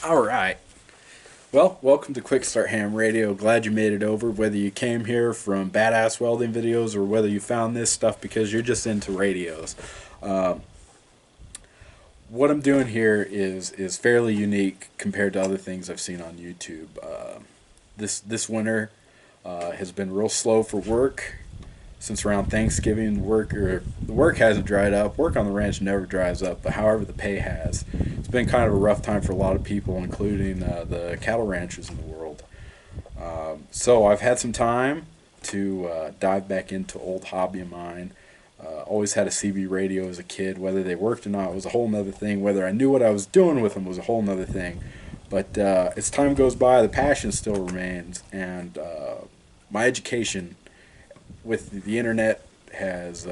All right. Well, welcome to Quick Start Ham Radio. Glad you made it over. Whether you came here from badass welding videos or whether you found this stuff because you're just into radios. Uh, what I'm doing here is fairly unique compared to other things I've seen on YouTube. This winter has been real slow for work since around Thanksgiving. The work hasn't dried up. Work on the ranch never dries up, but however the pay has. It's been kind of a rough time for a lot of people, including the cattle ranchers in the world. So I've had some time to dive back into old hobby of mine. Always had a CB radio as a kid. Whether they worked or not was a whole nother thing. Whether I knew what I was doing with them was a whole nother thing. But as time goes by, the passion still remains, and my education with the internet has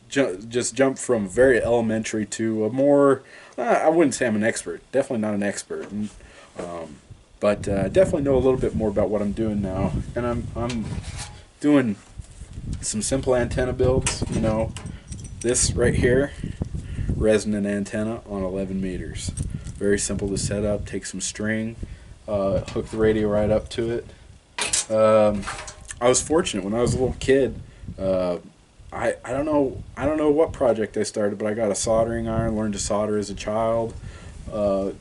just jumped from very elementary to a more. I wouldn't say I'm an expert. Definitely not an expert, but definitely know a little bit more about what I'm doing now. And I'm doing some simple antenna builds. This right here, resonant antenna on 11 meters. Very simple to set up. Take some string, hook the radio right up to it. I was fortunate when I was a little kid. I don't know what project I started, but I got a soldering iron. Learned to solder as a child.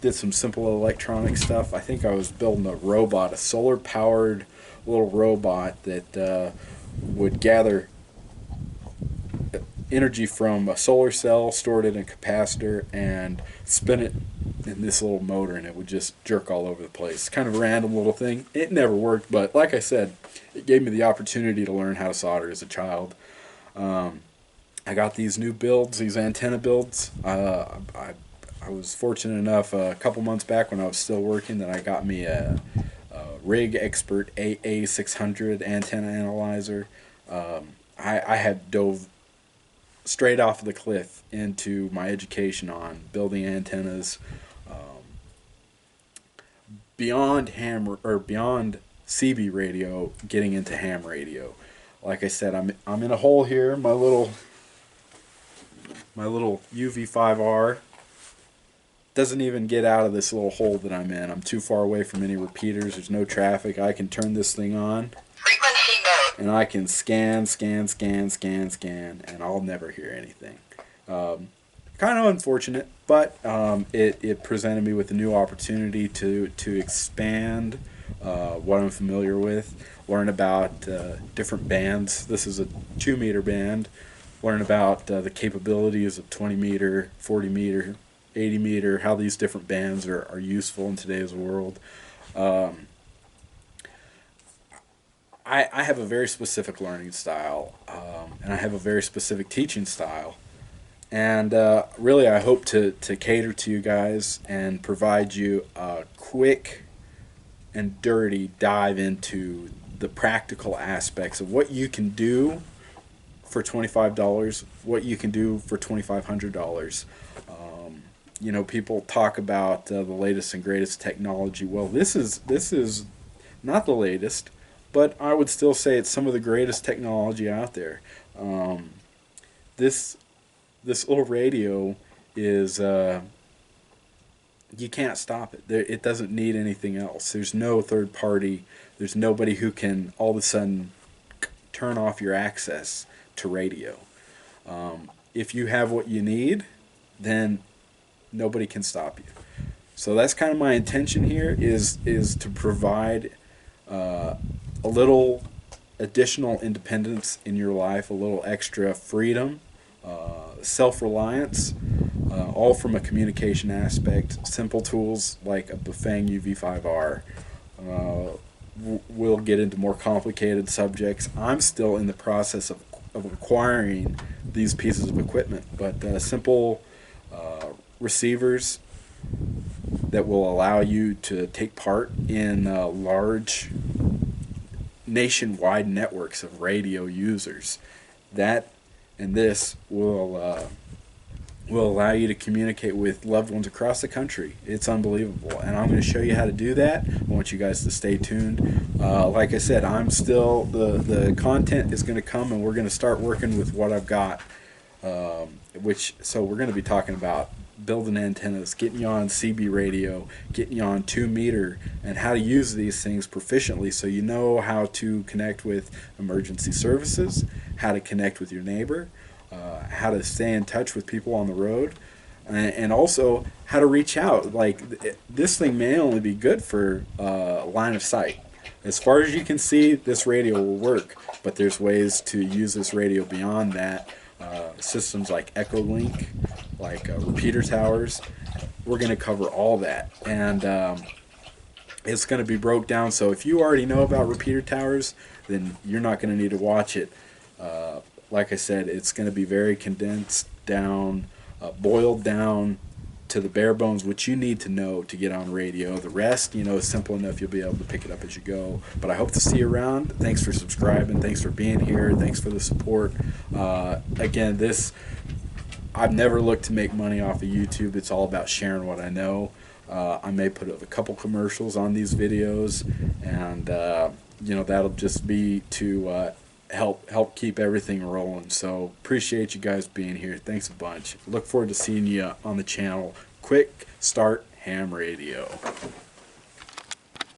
Did some simple electronic stuff. I think I was building a robot, a solar powered little robot that would gather energy from a solar cell, stored it in a capacitor, and spin it in this little motor, and it would just jerk all over the place. Kind of a random little thing. It never worked, but like I said, it gave me the opportunity to learn how to solder as a child. I got these new builds, these antenna builds. I was fortunate enough a couple months back when I was still working that I got me a Rig Expert AA600 antenna analyzer. I had dove straight off the cliff into my education on building antennas, beyond beyond CB radio, getting into ham radio. Like I said, I'm in a hole here. My little UV5R doesn't even get out of this little hole that I'm in. I'm too far away from any repeaters. There's no traffic. I can turn this thing on, Frequency mode. and I can scan, and I'll never hear anything. Kind of unfortunate, but it presented me with a new opportunity to expand what I'm familiar with, learn about different bands. This is a 2-meter band. Learn about the capabilities of 20 meter, 40 meter, 80 meter, how these different bands are useful in today's world. I have a very specific learning style, and I have a very specific teaching style. And really, I hope to cater to you guys and provide you a quick and dirty dive into the practical aspects of what you can do for $25, what you can do for $2,500. People talk about the latest and greatest technology. Well, this is not the latest, but I would still say it's some of the greatest technology out there. This little radio is you can't stop it. It doesn't need anything else. There's no third party. There's nobody who can all of a sudden turn off your access to radio. If you have what you need, then nobody can stop you. So that's kind of my intention here is to provide a little additional independence in your life, a little extra freedom, self-reliance, all from a communication aspect. Simple tools like a Bafang UV5R. We'll get into more complicated subjects. I'm still in the process of acquiring these pieces of equipment, but simple receivers that will allow you to take part in large nationwide networks of radio users. That and this will allow you to communicate with loved ones across the country. It's unbelievable, and I'm going to show you how to do that. I want you guys to stay tuned. Like I said, I'm still the content is going to come, and we're going to start working with what I've got. So we're going to be talking about building antennas, getting you on CB radio, getting you on 2 meter, and how to use these things proficiently so you know how to connect with emergency services, how to connect with your neighbor, how to stay in touch with people on the road, and also how to reach out. Like, this thing may only be good for line of sight. As far as you can see, this radio will work, but there's ways to use this radio beyond that. Systems like Echolink, like repeater towers. We're going to cover all that, and it's going to be broke down. So if you already know about repeater towers, then you're not going to need to watch it. Like I said, it's going to be very condensed down, boiled down to the bare bones, what you need to know to get on radio. The rest, is simple enough. You'll be able to pick it up as you go. But I hope to see you around. Thanks for subscribing. Thanks for being here. Thanks for the support. Again, I've never looked to make money off of YouTube. It's all about sharing what I know. I may put up a couple commercials on these videos, and that'll just be to help keep everything rolling. So appreciate you guys being here. Thanks a bunch. Look forward to seeing you on the channel. Quick Start Ham Radio.